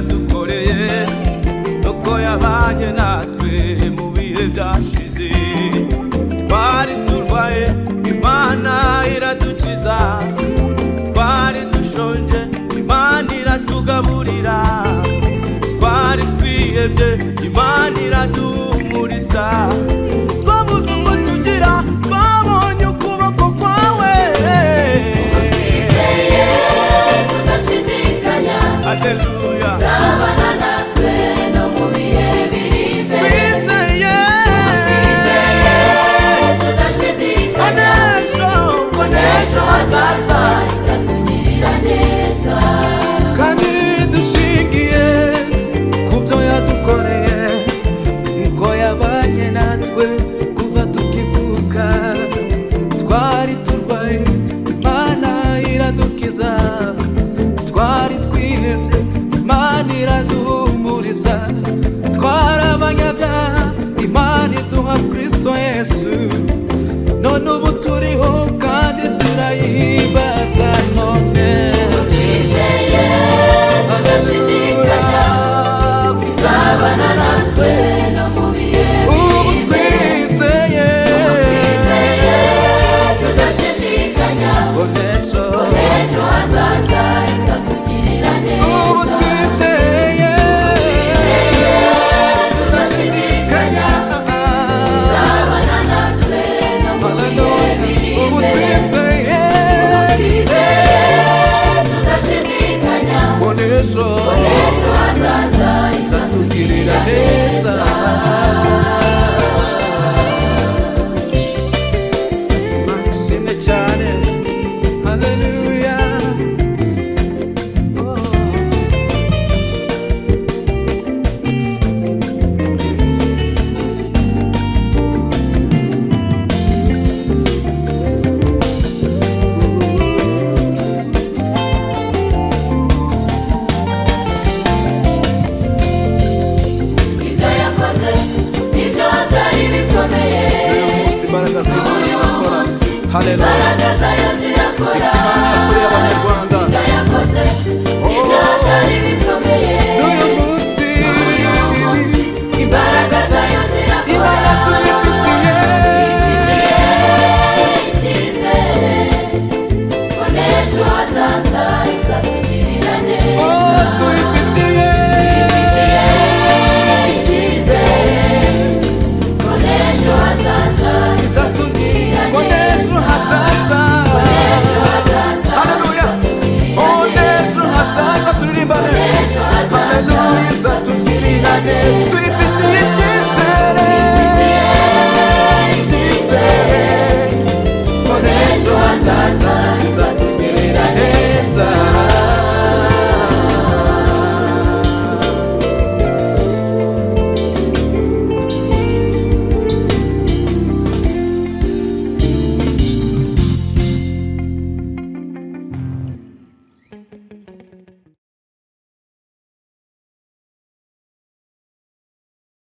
yadukoreye nuko yabanye natwe mu bihe byashize. Twari turwaye Imana iradukiza, twari dushonje Imana iratugaburira, twari twihebye Imana iraduhumuriza, twabuze uko tugira twabonye ukuboko kwawe. Twizeye tudashidikanya, Haleluya, uzabana natwe no mu bihe biri imbere. twizeye Tudashidikanya ko n'ejo hazaza izatugirira neza, kandi dushingiye ku byo yadukoreye, nuko yabanye natwe kuva tukivuka. Twari turwaye Imana iradukiza, twari twihebye Imana iraduhumuriza, twari abanyabyaha Imana iduha Kristo Yesu, none ubu turiho kandi turayihimbaza none. twizeye tudashidikanya izabana natwe no mu bihe Ubu biri imbere. twizeye Twizeye tudashidikanya ko n'ejo, ko n'ejo hazaza izatugirira ubu neza. twizeye Tudashidikanya izabana natwe no mu bihe biri ubu imbere. twizeye Twizeye tudashidikanya ko n'ejo ko n'ejo hazaza izatugirira neza. Ishimwe cyane, haleluya. Ibyo yakoze nibyo byari bikomeye, Uyu munsi imbaraga z'Imana zirakora, haleluya. imbaraga zayo